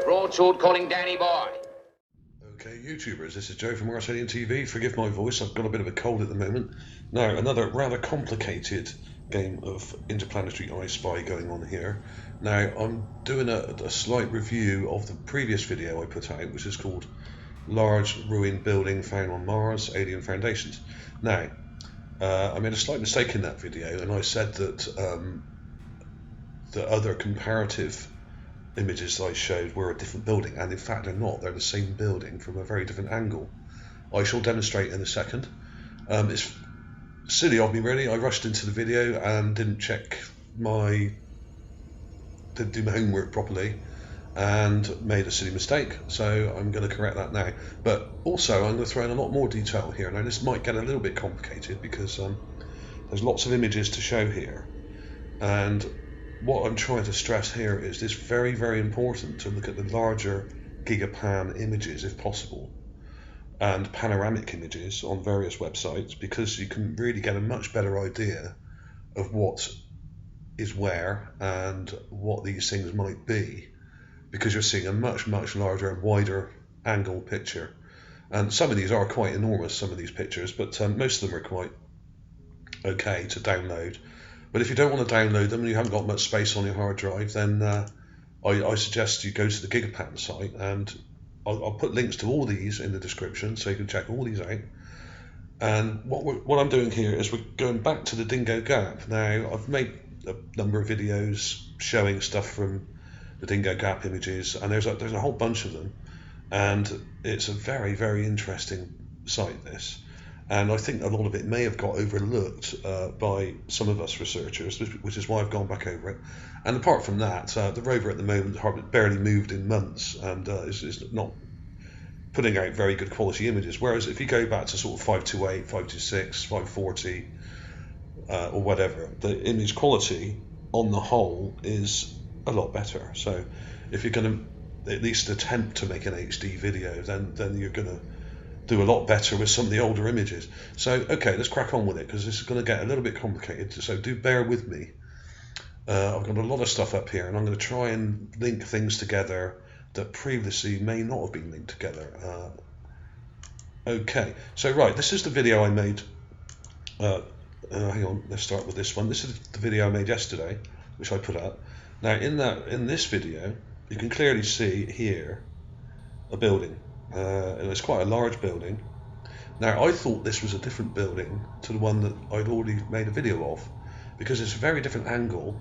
Broadsword calling Danny boy. Okay, YouTubers, this is Joe from ArtAlienTV. Forgive my voice, I've got a bit of a cold at the moment. Now, another rather complicated game of Interplanetary I Spy going on here. Now, I'm doing a slight review of the previous video I put out, which is called Large Ruined Building Found on Mars, Alien Foundations. Now, I made a slight mistake in that video, and I said that the other comparative images I showed were a different building, and in fact they're not. They're the same building from a very different angle. I shall demonstrate in a second. It's silly of me really. I rushed into the video and didn't do my homework properly and made a silly mistake, so I'm going to correct that now. But also I'm going to throw in a lot more detail here. Now this might get a little bit complicated because there's lots of images to show here, and what I'm trying to stress here is it's very, very important to look at the larger gigapan images if possible, and panoramic images on various websites, because you can really get a much better idea of what is where and what these things might be, because you're seeing a much, much larger and wider angle picture. And some of these are quite enormous, some of these pictures, but most of them are quite okay to download. But if you don't want to download them and you haven't got much space on your hard drive, then I suggest you go to the Gigapan site, and I'll put links to all these in the description so you can check all these out. And what I'm doing here is we're going back to the Dingo Gap. Now, I've made a number of videos showing stuff from the Dingo Gap images, and there's a whole bunch of them, and it's a very, very interesting site, this. And I think a lot of it may have got overlooked by some of us researchers, which is why I've gone back over it. And apart from that, the rover at the moment barely moved in months, and is not putting out very good quality images. Whereas if you go back to sort of 528, 526, 540, or whatever, the image quality on the whole is a lot better. So if you're going to at least attempt to make an HD video, then you're going to do a lot better with some of the older images. So okay, let's crack on with it, because this is going to get a little bit complicated, so do bear with me. I've got a lot of stuff up here, and I'm going to try and link things together that previously may not have been linked together. Okay, so right, this is the video I made. Hang on, let's start with this one. This is the video I made yesterday, which I put up. Now in this video you can clearly see here a building. And it's quite a large building. Now I thought this was a different building to the one that I'd already made a video of, because it's a very different angle.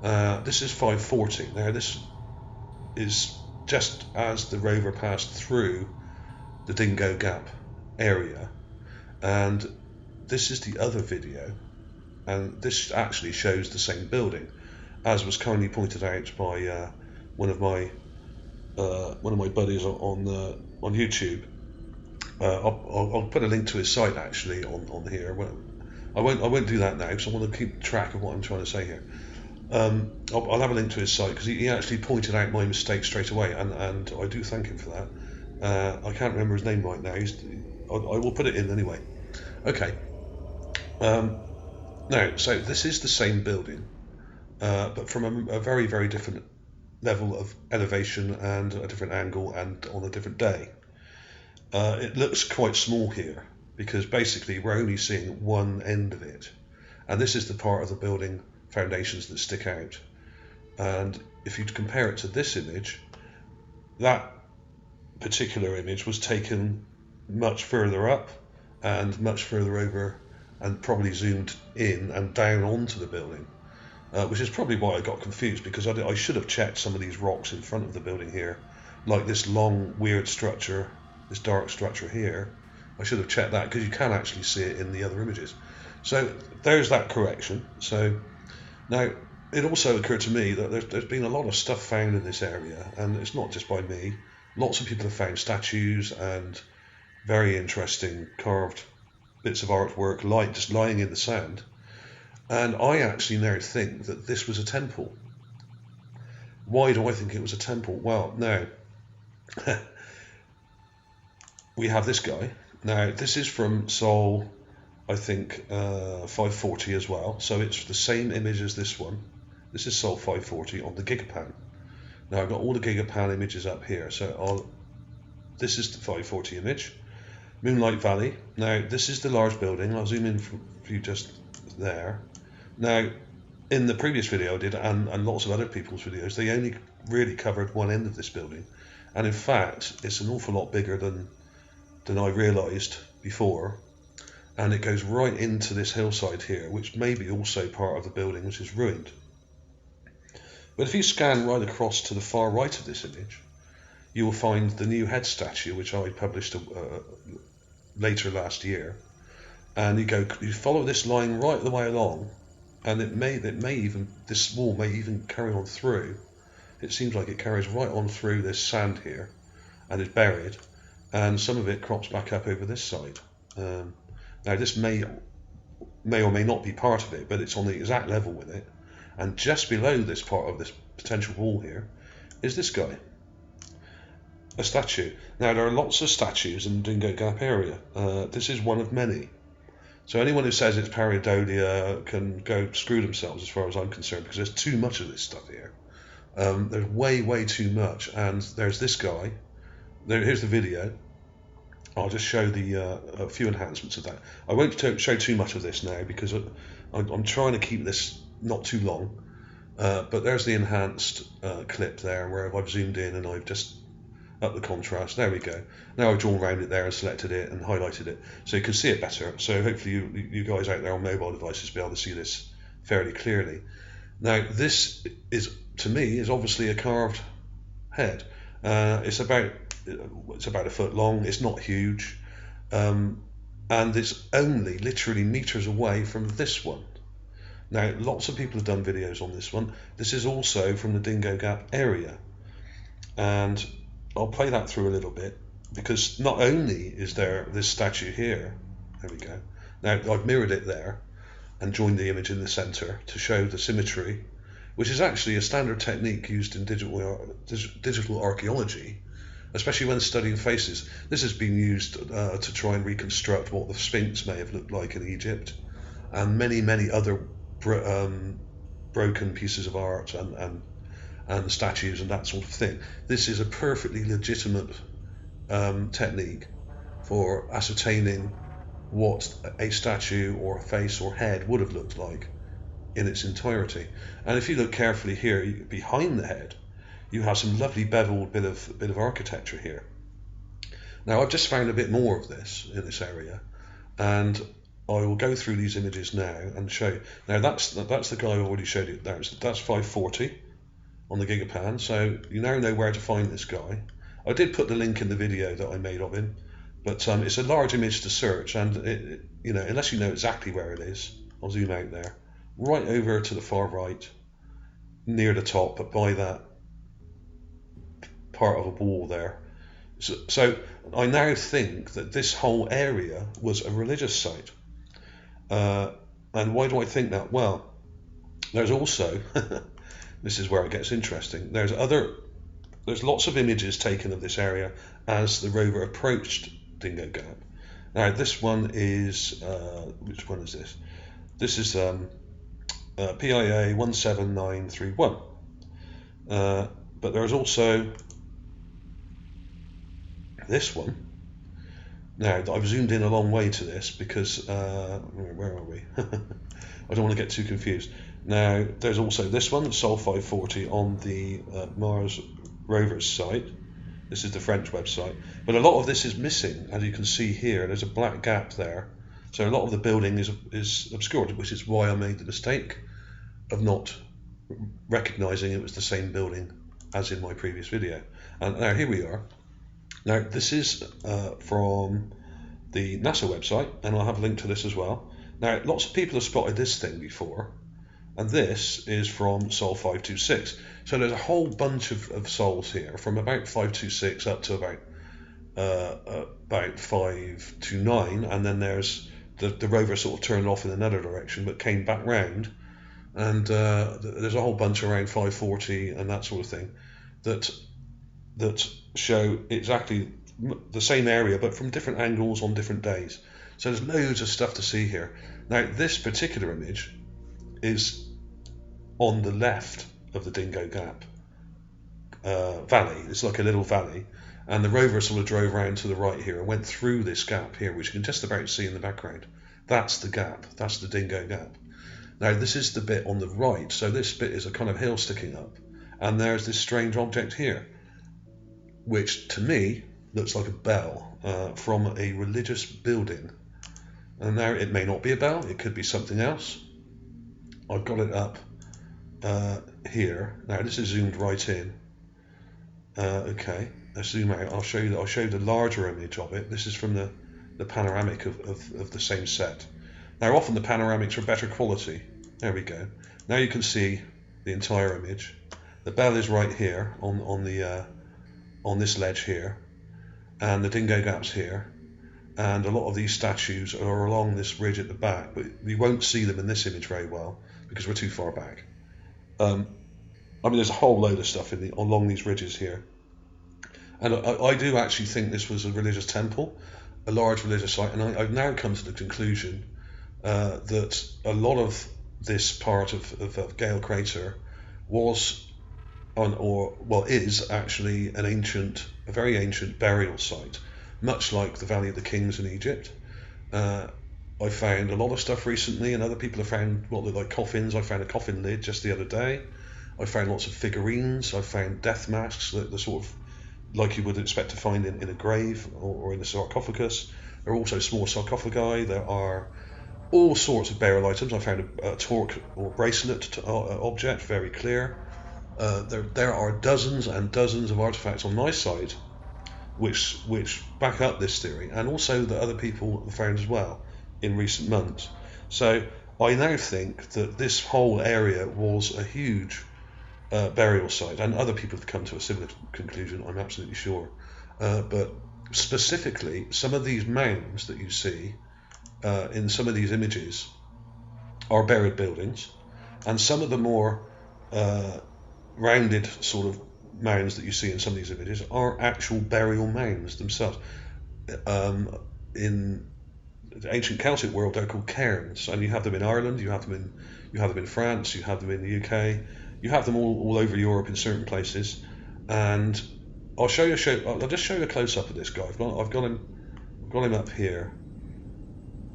This is 540. Now this is just as the rover passed through the Dingo Gap area, and this is the other video, and this actually shows the same building, as was kindly pointed out by one of my buddies on YouTube. I'll put a link to his site actually on here. I won't do that now, because I want to keep track of what I'm trying to say here. I'll have a link to his site, because he actually pointed out my mistake straight away, and I do thank him for that. I can't remember his name right now. I will put it in anyway. Okay. Now, so this is the same building, but from a very, very different level of elevation and a different angle and on a different day. It looks quite small here, because basically we're only seeing one end of it, and this is the part of the building foundations that stick out. And if you compare it to this image, that particular image was taken much further up and much further over, and probably zoomed in and down onto the building. Which is probably why I got confused, because I should have checked some of these rocks in front of the building here, like this long weird structure, this dark structure here. I should have checked that, because you can actually see it in the other images. So there's that correction. So now it also occurred to me that there's been a lot of stuff found in this area, and it's not just by me. Lots of people have found statues and very interesting carved bits of artwork just lying in the sand. And I actually now think that this was a temple. Why do I think it was a temple? Well, now, we have this guy. Now, this is from Sol, I think, 540 as well. So it's the same image as this one. This is Sol 540 on the Gigapan. Now I've got all the Gigapan images up here, so this is the 540 image. Moonlight Valley. Now this is the large building. I'll zoom in for you just there. Now in the previous video I did, and lots of other people's videos, they only really covered one end of this building, and in fact it's an awful lot bigger than I realised before, and it goes right into this hillside here, which may be also part of the building which is ruined. But if you scan right across to the far right of this image, you will find the new head statue which I published later last year, and you follow this line right the way along, and this wall may even carry on through. It seems like it carries right on through this sand here and is buried, and some of it crops back up over this side. Now this may or may not be part of it, but it's on the exact level with it, and just below this part of this potential wall here is this guy, a statue. Now there are lots of statues in the Dingo Gap area. This is one of many. So anyone who says it's pareidolia can go screw themselves as far as I'm concerned, because there's too much of this stuff here. There's way too much, and there's this guy. Here's the video. I'll just show a few enhancements of that. I won't show too much of this now because I'm trying to keep this not too long. But there's the enhanced clip there where I've zoomed in and I've just upped the contrast. There we go. Now I've drawn around it there and selected it and highlighted it so you can see it better. So hopefully you guys out there on mobile devices will be able to see this fairly clearly. Now this is, to me, is obviously a carved head. It's about a foot long. It's not huge, and it's only literally meters away from this one. Now lots of people have done videos on this one. This is also from the Dingo Gap area, and I'll play that through a little bit, because not only is there this statue here, there we go. Now I've mirrored it there and joined the image in the center to show the symmetry, which is actually a standard technique used in digital archaeology, especially when studying faces. This has been used to try and reconstruct what the Sphinx may have looked like in Egypt, and many other broken pieces of art and statues and that sort of thing. This is a perfectly legitimate technique for ascertaining what a statue or a face or head would have looked like in its entirety. And if you look carefully here, behind the head, you have some lovely beveled bit of architecture here. Now I've just found a bit more of this in this area, and I will go through these images now and show you. Now that's the guy I already showed you there. That's 540 on the Gigapan, so you now know where to find this guy. I did put the link in the video that I made of him, but it's a large image to search, and unless you know exactly where it is, I'll zoom out there, right over to the far right, near the top, but by that part of a wall there. So I now think that this whole area was a religious site. And why do I think that? Well, there's also, this is where it gets interesting, there's lots of images taken of this area as the rover approached Dingo Gap. Now this one is, which one is this? This is PIA 17931. But there's also this one. Now I've zoomed in a long way to this because where are we? I don't want to get too confused. Now there's also this one, Sol 540 on the Mars rover's site. This is the French website, but a lot of this is missing, as you can see here. There's a black gap there, so a lot of the building is obscured, which is why I made the mistake of not recognizing it was the same building as in my previous video. And now here we are. Now this is from the NASA website, and I'll have a link to this as well. Now lots of people have spotted this thing before, and this is from Sol 526. So there's a whole bunch of sols here, from about 526 up to about 529, and then there's the rover sort of turned off in another direction but came back round, and there's a whole bunch around 540 and that sort of thing that show exactly the same area but from different angles on different days. So there's loads of stuff to see here. Now this particular image is on the left of the Dingo Gap valley. It's like a little valley, and the rover sort of drove around to the right here and went through this gap here, which you can just about see in the background. That's the gap. That's the Dingo Gap. Now this is the bit on the right, so this bit is a kind of hill sticking up, and there's this strange object here, which to me looks like a bell from a religious building. And now it may not be a bell, it could be something else. I've got it up here. Now this is zoomed right in. Okay, let's zoom out. I'll show you the larger image of it. This is from the panoramic of the same set. Now often the panoramics are better quality. There we go. Now you can see the entire image. The bell is right here on this ledge here, and the Dingo Gap's here, and a lot of these statues are along this ridge at the back, but you won't see them in this image very well because we're too far back. I mean, there's a whole load of stuff along these ridges here, and I do actually think this was a religious temple, a large religious site, and I've now come to the conclusion that a lot of this part of Gale Crater was is actually a very ancient burial site, much like the Valley of the Kings in Egypt. I found a lot of stuff recently, and other people have found what look like coffins. I found a coffin lid just the other day. I found lots of figurines. I found death masks, the sort of like you would expect to find in a grave or in a sarcophagus. There are also small sarcophagi. There are all sorts of burial items. I found a torque or bracelet object, very clear. There are dozens and dozens of artifacts on my site which back up this theory, and also that other people have found as well in recent months. So I now think that this whole area was a huge burial site, and other people have come to a similar conclusion, I'm absolutely sure. But specifically, some of these mounds that you see in some of these images are buried buildings, and some of the more rounded sort of mounds that you see in some of these images are actual burial mounds themselves. In the ancient Celtic world, they're called cairns, and you have them in Ireland, you have them in France, you have them in the UK, you have them all over Europe in certain places. And I'll just show you a close up of this guy. I've got him up here.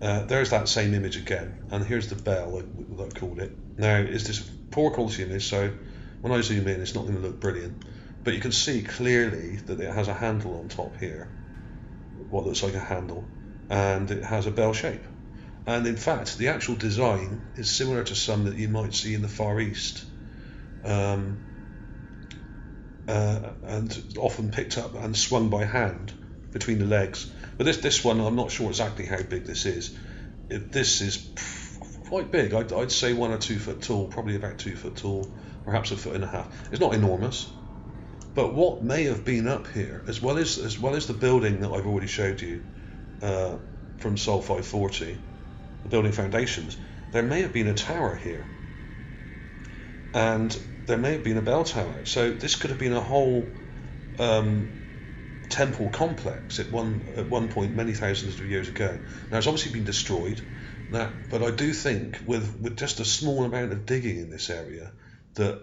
There's that same image again, and here's the bell that I called it. Now, it's this poor quality image, so when I zoom in, it's not going to look brilliant, but you can see clearly that it has a handle on top here, what looks like a handle, and it has a bell shape. And in fact, the actual design is similar to some that you might see in the Far East, and often picked up and swung by hand between the legs. But this one, I'm not sure exactly how big this is. This is quite big. I'd say 1 or 2 foot tall, probably about 2 foot tall, perhaps 1.5 foot. It's not enormous, but what may have been up here, as well as the building that I've already showed you from Sol 540, the building foundations, there may have been a tower here, and there may have been a bell tower. So this could have been a whole temple complex at one point many thousands of years ago. Now it's obviously been destroyed, but I do think with just a small amount of digging in this area, that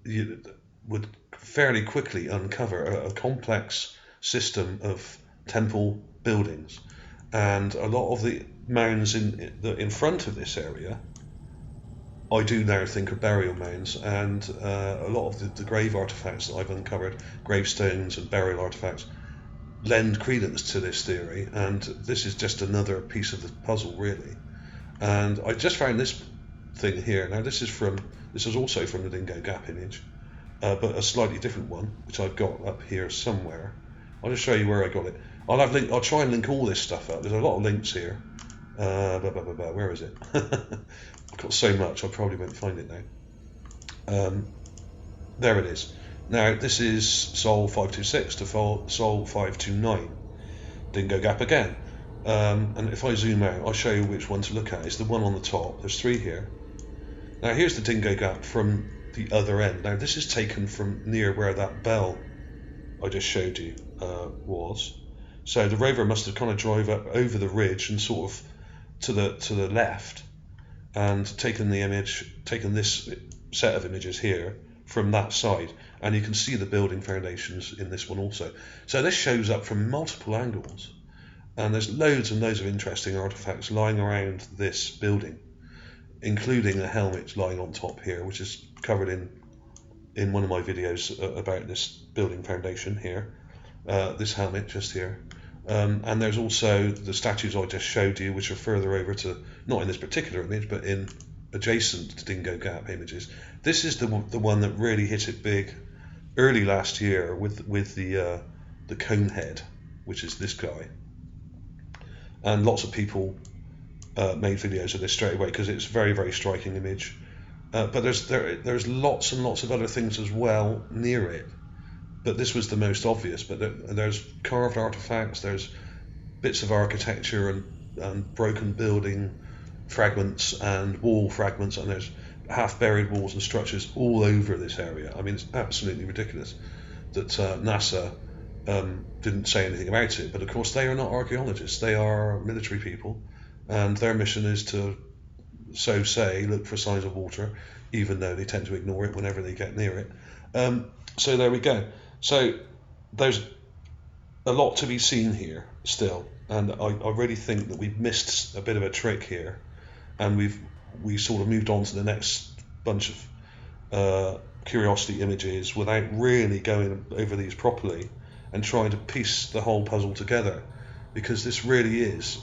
you would fairly quickly uncover a complex system of temple buildings. And a lot of the mounds in front of this area, I do now think are burial mounds, and a lot of the grave artifacts that I've uncovered, gravestones and burial artifacts, lend credence to this theory, and this is just another piece of the puzzle, really. And I just found this thing here. Now this is also from the Dingo Gap image, but a slightly different one, which I've got up here somewhere. I'll just show you where I got it. I'll try and link all this stuff up. There's a lot of links here. Where is it? I've got so much, I probably won't find it now. There it is. Now this is Sol 526 to Sol 529, Dingo Gap again. And if I zoom out, I'll show you which one to look at. It's the one on the top. There's 3 here. Now here's the Dingo Gap from the other end. Now this is taken from near where that bell I just showed you was. So the rover must have kind of drive up over the ridge and sort of to the left, and taken this set of images here from that side, and you can see the building foundations in this one also. So this shows up from multiple angles, and there's loads and loads of interesting artifacts lying around this building, including a helmet lying on top here, which is covered in one of my videos about this building foundation here. This helmet just here. And there's also the statues I just showed you, which are further over to, not in this particular image, but in adjacent to Dingo Gap images. This is the one that really hit it big early last year with the cone head, which is this guy. And lots of people made videos of this straight away because it's a very, very striking image. But there's lots and lots of other things as well near it. But this was the most obvious. But there's carved artifacts, there's bits of architecture and broken building fragments and wall fragments, and there's half-buried walls and structures all over this area. I mean, it's absolutely ridiculous that NASA didn't say anything about it. But of course, they are not archaeologists. They are military people, and their mission is to, look for signs of water, even though they tend to ignore it whenever they get near it. So there we go. So there's a lot to be seen here still, and I really think that we've missed a bit of a trick here, and we sort of moved on to the next bunch of Curiosity images without really going over these properly and trying to piece the whole puzzle together, because this really is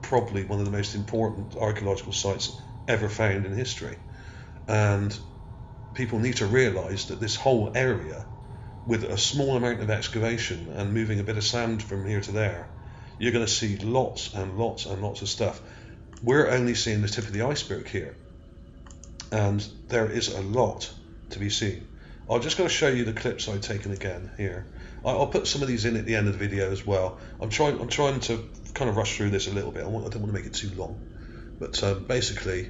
probably one of the most important archaeological sites ever found in history, and people need to realise that this whole area, with a small amount of excavation and moving a bit of sand from here to there, you're going to see lots and lots and lots of stuff. We're only seeing the tip of the iceberg here, and there is a lot to be seen. I'm just going to show you the clips I've taken again here. I'll put some of these in at the end of the video as well. I'm trying to kind of rush through this a little bit. I don't want to make it too long, but basically,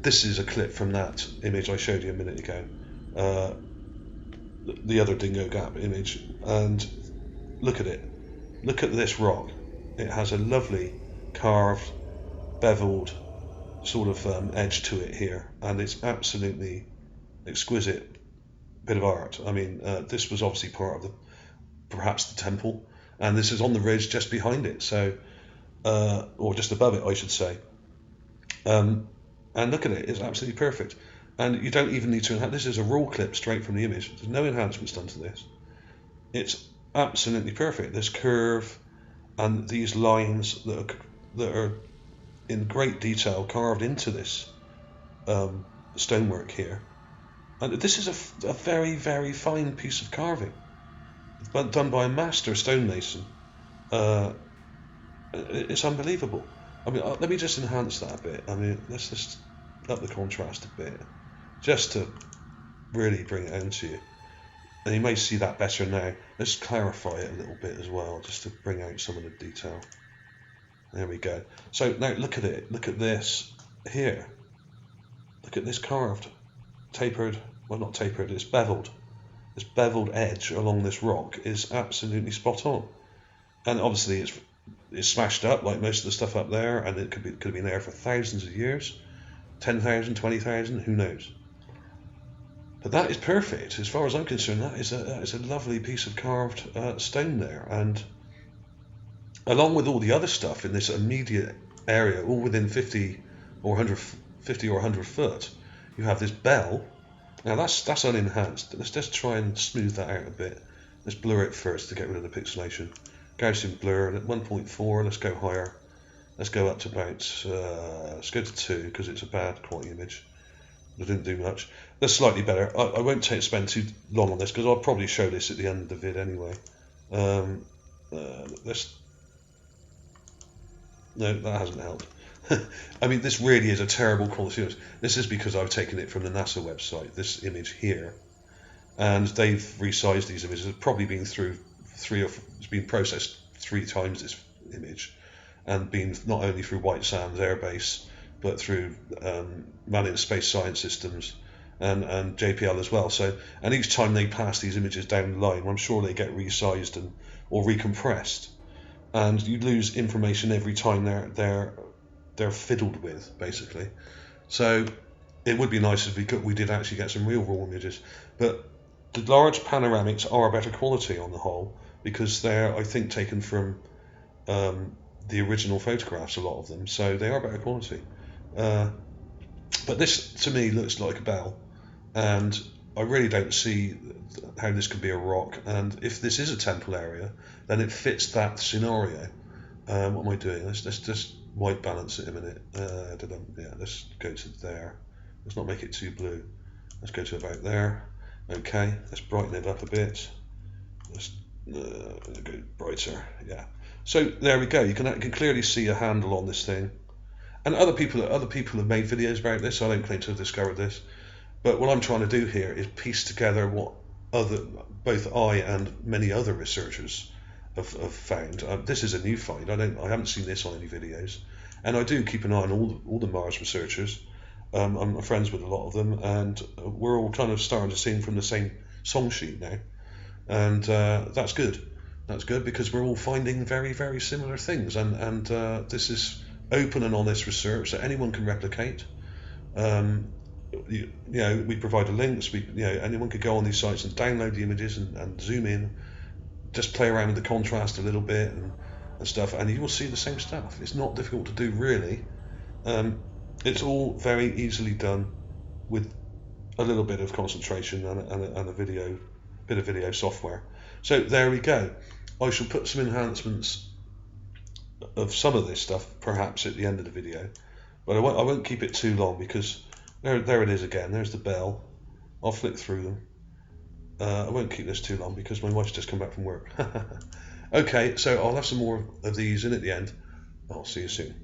this is a clip from that image I showed you a minute ago, the other Dingo Gap image, and look at it. Look at this rock. It has a lovely carved, beveled sort of edge to it here, and it's absolutely exquisite bit of art. I mean, this was obviously part of perhaps the temple, and this is on the ridge just behind it, so or just above it, I should say. And look at it; it's absolutely perfect. And you don't even need to enhance. This is a raw clip straight from the image. There's no enhancements done to this. It's absolutely perfect. This curve and these lines that are in great detail carved into this stonework here. And this is a very, very fine piece of carving, but done by a master stonemason. It's unbelievable. I mean, let me just enhance that a bit. I mean, let's just up the contrast a bit, just to really bring it home to you. And you may see that better now. Let's clarify it a little bit as well, just to bring out some of the detail. There we go. So now look at it. Look at this here. Look at this carved, tapered, well, not tapered, it's beveled. This beveled edge along this rock is absolutely spot on. And obviously it's smashed up like most of the stuff up there, and it could have been there for thousands of years. 10,000, 20,000, who knows? But that is perfect. As far as I'm concerned, that is a lovely piece of carved stone there. And along with all the other stuff in this immediate area, all within 50 or 100 foot, you have this bell. Now that's unenhanced. Let's just try and smooth that out a bit. Let's blur it first to get rid of the pixelation. Gaussian blur at 1.4. Let's go higher. Let's go up to about, let's go to 2 because it's a bad quality image. I didn't do much. That's slightly better. I won't spend too long on this because I'll probably show this at the end of the vid anyway. No, that hasn't helped. I mean, this really is a terrible quality image. This is because I've taken it from the NASA website, this image here. And they've resized these images. It's probably been through it's been processed 3 times, this image. And been not only through White Sands Air Base, but through Manning Space Science Systems and JPL as well. So, and each time they pass these images down the line, I'm sure they get resized or recompressed, and you lose information every time they're fiddled with, basically. So it would be nice if we did actually get some real raw images, but the large panoramics are better quality on the whole because they're, I think, taken from the original photographs, a lot of them, so they are better quality. But this to me looks like a bell, and I really don't see how this could be a rock. And if this is a temple area, then it fits that scenario. What am I doing? Let's just white balance it a minute. Yeah, let's go to there. Let's not make it too blue. Let's go to about there. Okay, let's brighten it up a bit. Let's go brighter. Yeah. So there we go. You can clearly see a handle on this thing. And other people have made videos about this. So I don't claim to have discovered this, but what I'm trying to do here is piece together what both I and many other researchers have found. This is a new find. I haven't seen this on any videos, and I do keep an eye on all the Mars researchers. I'm friends with a lot of them, and we're all kind of starting to sing from the same song sheet now, and that's good. That's good because we're all finding very, very similar things, and this is open and honest research that anyone can replicate. We provide the links. Anyone could go on these sites and download the images and zoom in, just play around with the contrast a little bit and stuff, and you will see the same stuff. It's not difficult to do, really. It's all very easily done with a little bit of concentration and a bit of video software. So there we go. I shall put some enhancements of some of this stuff perhaps at the end of the video, but I won't keep it too long because there it is again. There's the bell. I'll flick through them. I won't keep this too long because my wife's just come back from work. Okay, so I'll have some more of these in at the end. I'll see you soon.